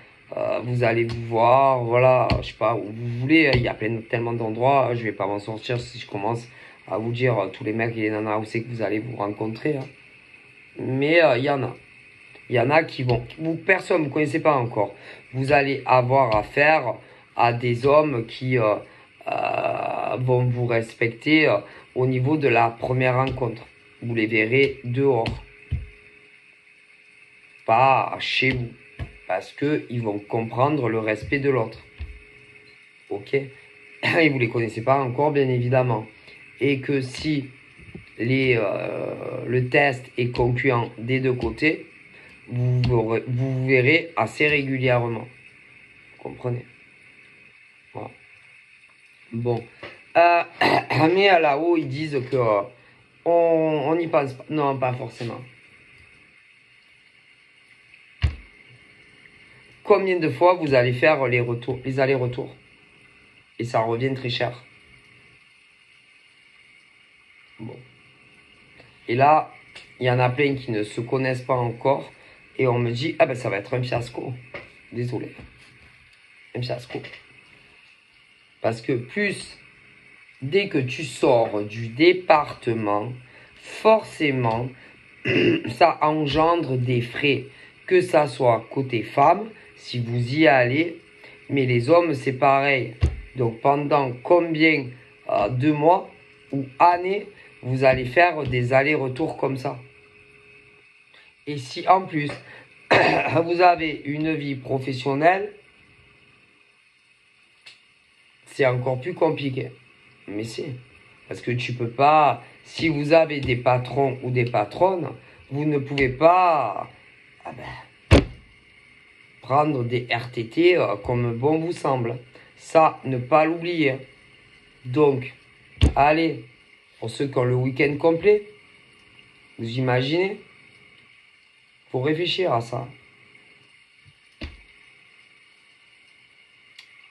vous allez vous voir, voilà, je sais pas, où vous voulez, il y a tellement d'endroits, je vais pas m'en sortir si je commence à vous dire tous les mecs et les nanas où c'est que vous allez vous rencontrer. Hein. Mais il y en a. Il y en a qui vont, personne, vous ne connaissez pas encore. Vous allez avoir affaire à des hommes qui vont vous respecter au niveau de la première rencontre. Vous les verrez dehors. Pas chez vous. Parce qu'ils vont comprendre le respect de l'autre. Ok? Et vous les connaissez pas encore, bien évidemment. Et que si le test est concluant des deux côtés, vous verrez assez régulièrement. Vous comprenez? Voilà. Bon. Mais là-haut, ils disent que on n'y pense pas. Non, pas forcément. Combien de fois vous allez faire les allers-retours? Et ça revient très cher. Bon. Et là, il y en a plein qui ne se connaissent pas encore. Et on me dit, ça va être un fiasco. Désolé. Un fiasco. Parce que dès que tu sors du département, forcément, ça engendre des frais. Que ça soit côté femme, si vous y allez, mais les hommes, c'est pareil. Donc, pendant combien de mois ou années, vous allez faire des allers-retours comme ça? Et si en plus, vous avez une vie professionnelle, c'est encore plus compliqué. Mais c'est. Parce que tu peux pas, si vous avez des patrons ou des patronnes, vous ne pouvez pas prendre des RTT comme bon vous semble. Ça, ne pas l'oublier. Donc, allez, pour ceux qui ont le week-end complet, vous imaginez? Faut réfléchir à ça.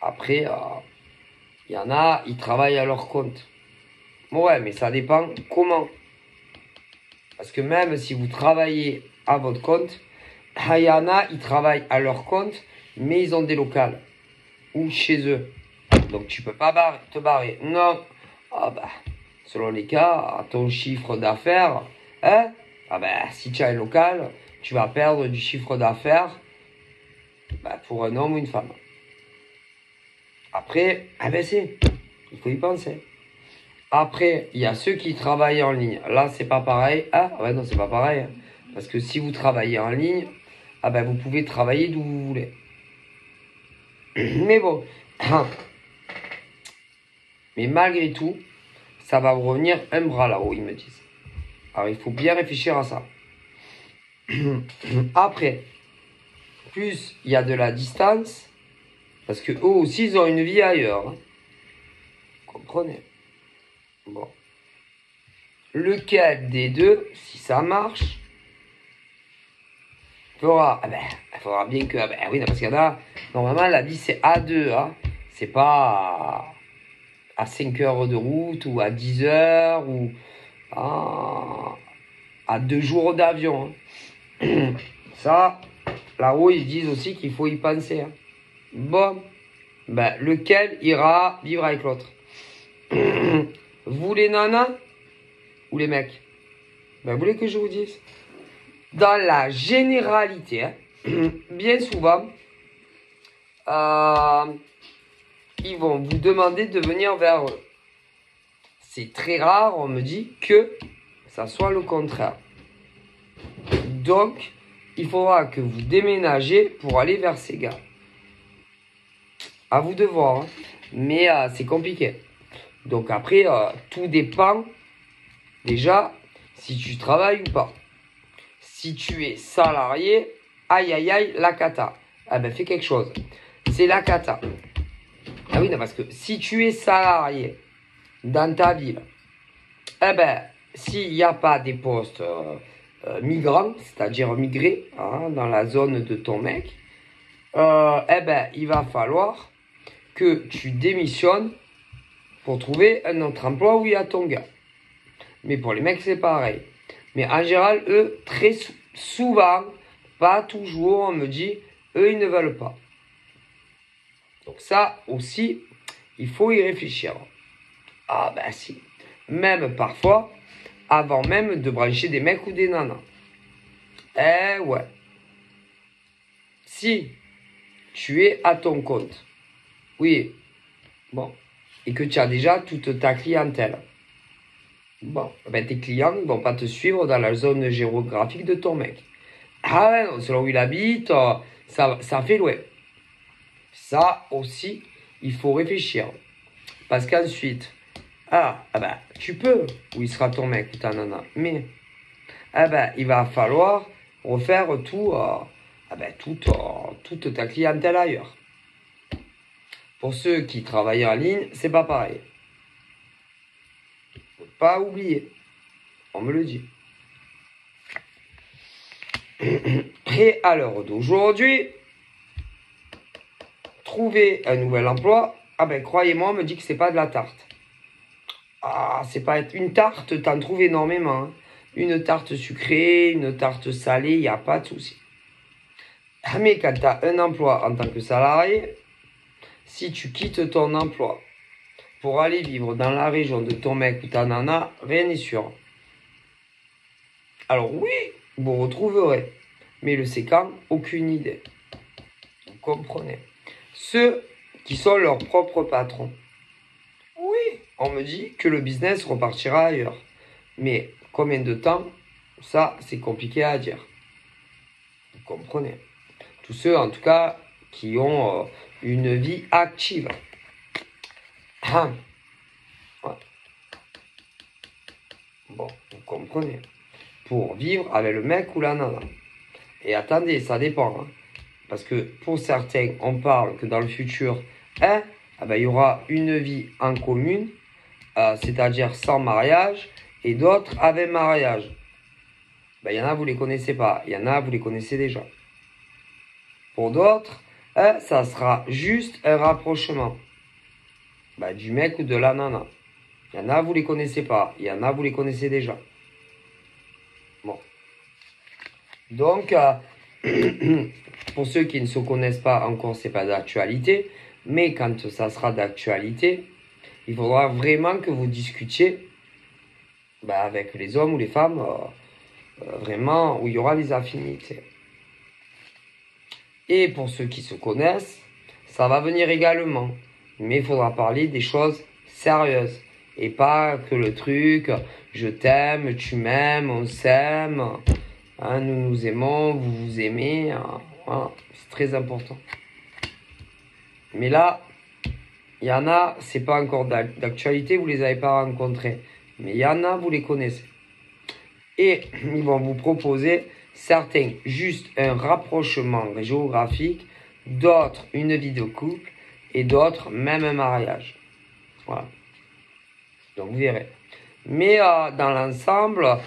Après, il y en a, ils travaillent à leur compte. Ouais, mais ça dépend comment. Parce que même si vous travaillez à votre compte, il y en a, ils travaillent à leur compte, mais ils ont des locales. Ou chez eux. Donc tu peux pas te barrer. Non. Selon les cas, ton chiffre d'affaires, si tu as un local, tu vas perdre du chiffre d'affaires pour un homme ou une femme. Après, il faut y penser. Après, il y a ceux qui travaillent en ligne. Là, c'est pas pareil. Non, c'est pas pareil. Parce que si vous travaillez en ligne, ah ben vous pouvez travailler d'où vous voulez. Mais bon, mais malgré tout, ça va vous revenir un bras là-haut, ils me disent. Alors il faut bien réfléchir à ça. Après, plus il y a de la distance, parce que eux aussi ils ont une vie ailleurs. Hein. Comprenez? Bon. Lequel des deux, si ça marche, fera, il faudra bien que, oui, parce qu'il y en a, normalement la vie c'est à 2, hein. C'est pas à 5 heures de route ou à 10 heures ou à 2 jours d'avion. Hein. Ça, là-haut, ils disent aussi qu'il faut y penser. Hein. Bon, lequel ira vivre avec l'autre? Vous les nanas ou les mecs? Vous voulez que je vous dise? Dans la généralité, hein, bien souvent, ils vont vous demander de venir vers eux. C'est très rare, on me dit, que ça soit le contraire. Donc, il faudra que vous déménagez pour aller vers ces gars. À vous de voir, hein. Mais c'est compliqué. Donc après, tout dépend déjà si tu travailles ou pas. Si tu es salarié, aïe aïe aïe, la cata. Fais quelque chose. C'est la cata. Ah oui, non, parce que si tu es salarié dans ta ville, s'il n'y a pas des postes migrants, c'est-à-dire migrés, hein, dans la zone de ton mec, il va falloir que tu démissionnes pour trouver un autre emploi où il y a ton gars. Mais pour les mecs, c'est pareil. Mais en général, eux, très souvent, pas toujours, on me dit, eux, ils ne veulent pas. Donc ça aussi, il faut y réfléchir. Ah si. Même parfois, avant même de brancher des mecs ou des nanas. Ouais. Si tu es à ton compte, oui, bon, et que tu as déjà toute ta clientèle, bon, tes clients ne vont pas te suivre dans la zone géographique de ton mec. Ah ouais, non, selon où il habite, ça fait loin. Ça aussi, il faut réfléchir. Parce qu'ensuite, tu peux, où il sera ton mec ou ta nana, mais il va falloir refaire toute ta clientèle ailleurs. Pour ceux qui travaillent en ligne, c'est pas pareil. Faut pas oublier. On me le dit. Et à l'heure d'aujourd'hui, trouver un nouvel emploi, croyez-moi, on me dit que c'est pas de la tarte. C'est pas une tarte, t'en trouves énormément. Hein. Une tarte sucrée, une tarte salée, il n'y a pas de souci. Mais quand tu as un emploi en tant que salarié, si tu quittes ton emploi pour aller vivre dans la région de ton mec ou ta nana, rien n'est sûr. Alors oui, vous retrouverez, mais le c'est quand, aucune idée. Vous comprenez? Ceux qui sont leurs propres patrons. Oui, on me dit que le business repartira ailleurs. Mais combien de temps? Ça, c'est compliqué à dire. Vous comprenez? Tous ceux, en tout cas, qui ont une vie active. Ouais. Bon, vous comprenez. Pour vivre avec le mec ou la nana. Et attendez, ça dépend. Hein. Parce que pour certains, on parle que dans le futur, il y aura une vie en commune, c'est-à-dire sans mariage, et d'autres avec mariage. Il y en a, vous les connaissez pas. Il y en a, vous les connaissez déjà. Pour d'autres, ça sera juste un rapprochement du mec ou de la nana. Il y en a, vous les connaissez pas. Il y en a, vous les connaissez déjà. Bon. Donc, pour ceux qui ne se connaissent pas encore, c'est pas d'actualité. Mais quand ça sera d'actualité, il faudra vraiment que vous discutiez avec les hommes ou les femmes, vraiment où il y aura des affinités. Et pour ceux qui se connaissent, ça va venir également. Mais il faudra parler des choses sérieuses. Et pas que le truc, je t'aime, tu m'aimes, on s'aime. Hein, nous nous aimons, vous vous aimez. Hein, voilà, c'est très important. Mais là, il y en a, c'est pas encore d'actualité, vous les avez pas rencontrés. Mais il y en a, vous les connaissez. Et ils vont vous proposer certains juste un rapprochement géographique, d'autres une vie de couple et d'autres même un mariage. Voilà. Donc vous verrez. Mais dans l'ensemble,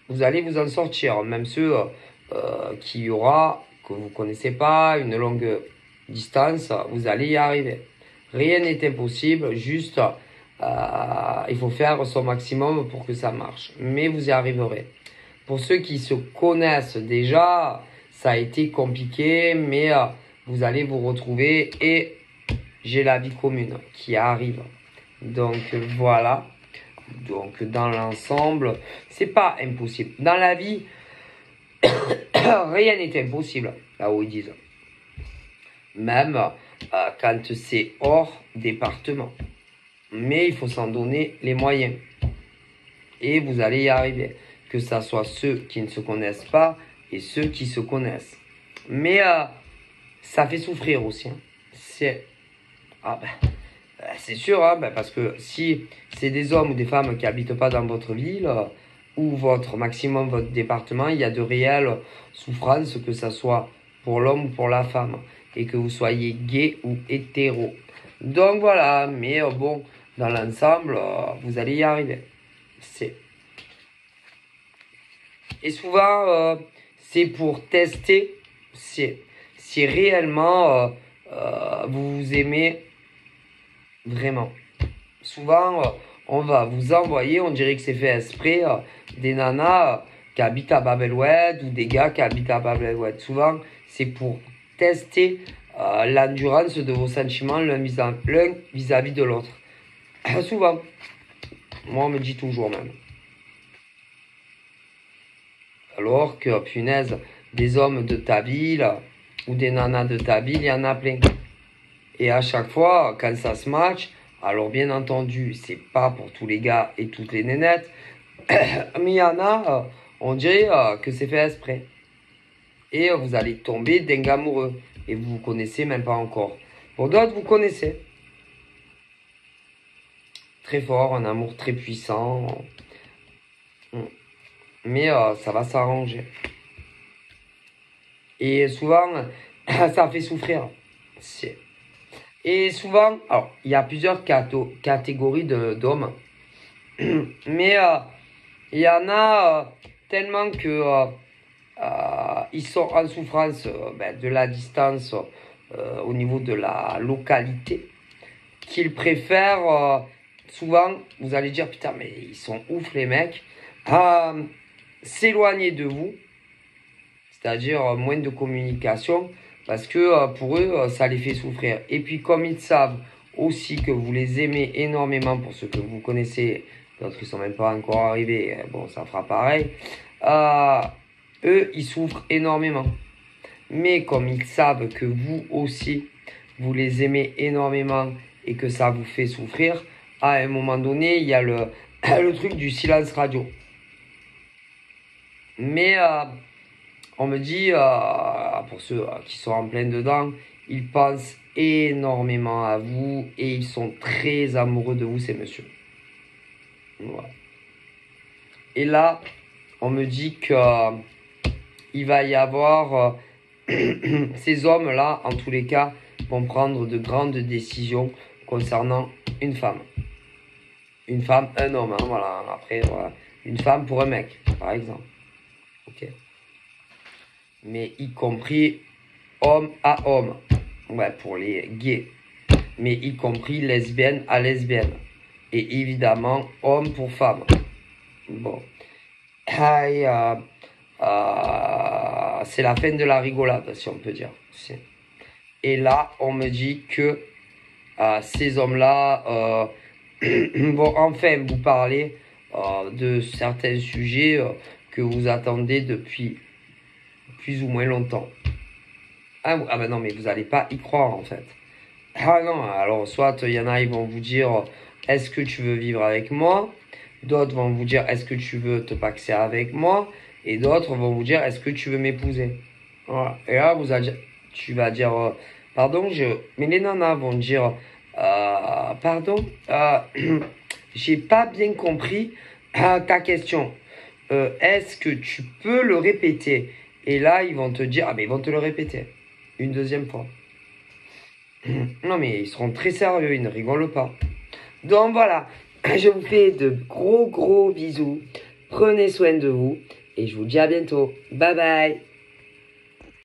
vous allez vous en sortir. Même ceux qui aura, que vous connaissez pas, une longue distance, vous allez y arriver. Rien n'est impossible, juste il faut faire son maximum pour que ça marche. Mais vous y arriverez. Pour ceux qui se connaissent déjà, ça a été compliqué, mais vous allez vous retrouver et j'ai la vie commune qui arrive. Donc voilà. Donc dans l'ensemble, c'est pas impossible. Dans la vie, rien n'est impossible, là où ils disent. Même quand c'est hors département. Mais il faut s'en donner les moyens. Et vous allez y arriver. Que ça soit ceux qui ne se connaissent pas et ceux qui se connaissent. Mais ça fait souffrir aussi. Hein. C'est sûr, hein, parce que si c'est des hommes ou des femmes qui habitent pas dans votre ville ou votre maximum, votre département, il y a de réelles souffrances, que ça soit pour l'homme ou pour la femme, et que vous soyez gay ou hétéro. Donc voilà, mais bon, dans l'ensemble, vous allez y arriver. Et souvent, c'est pour tester si réellement vous vous aimez vraiment. Souvent, on va vous envoyer, on dirait que c'est fait exprès, des nanas qui habitent à Bab-el-Oued ou des gars qui habitent à Bab-el-Oued. Souvent, c'est pour tester l'endurance de vos sentiments l'un vis-à-vis de l'autre. Souvent. Moi, on me dit toujours même. Alors que, punaise, des hommes de ta ville ou des nanas de ta ville, il y en a plein. Et à chaque fois, quand ça se match, alors bien entendu, c'est pas pour tous les gars et toutes les nénettes, mais il y en a, on dirait que c'est fait exprès. Et vous allez tomber dingue amoureux. Et vous vous connaissez même pas encore. Pour d'autres, vous connaissez. Très fort, un amour très puissant. Mais ça va s'arranger. Et souvent, ça fait souffrir. Et souvent, alors, il y a plusieurs catégories d'hommes. Mais il y en a tellement que ils sont en souffrance de la distance au niveau de la localité, qu'ils préfèrent souvent, vous allez dire, putain, mais ils sont ouf les mecs, s'éloigner de vous, c'est-à-dire moins de communication, parce que pour eux, ça les fait souffrir. Et puis comme ils savent aussi que vous les aimez énormément, pour ceux que vous connaissez, d'autres qui sont même pas encore arrivés, bon, ça fera pareil, eux, ils souffrent énormément. Mais comme ils savent que vous aussi, vous les aimez énormément et que ça vous fait souffrir, à un moment donné, il y a le truc du silence radio. Mais on me dit, pour ceux qui sont en plein dedans, ils pensent énormément à vous et ils sont très amoureux de vous, ces messieurs. Voilà. Et là, on me dit que il va y avoir ces hommes-là, en tous les cas, vont prendre de grandes décisions concernant une femme. Une femme, un homme, hein, voilà. Après, voilà. Une femme pour un mec, par exemple. Ok. Mais y compris homme à homme. Ouais, pour les gays. Mais y compris lesbienne à lesbienne. Et évidemment, homme pour femme. Bon. Et, c'est la fin de la rigolade, si on peut dire. Et là, on me dit que ces hommes-là vont enfin vous parler de certains sujets que vous attendez depuis plus ou moins longtemps. Ah ben non, mais vous n'allez pas y croire en fait. Ah non, alors soit il y en a, ils vont vous dire est-ce que tu veux vivre avec moi? D'autres vont vous dire est-ce que tu veux te paxer avec moi? Et d'autres vont vous dire, est-ce que tu veux m'épouser? Voilà. Et là, tu vas dire, pardon, mais les nanas vont dire, pardon, j'ai pas bien compris ta question. Est-ce que tu peux le répéter? Et là, ils vont te dire, ah, mais ils vont te le répéter. Une deuxième fois. Non, mais ils seront très sérieux, ils ne rigolent pas. Donc voilà, je vous fais de gros bisous. Prenez soin de vous et je vous dis à bientôt. Bye bye.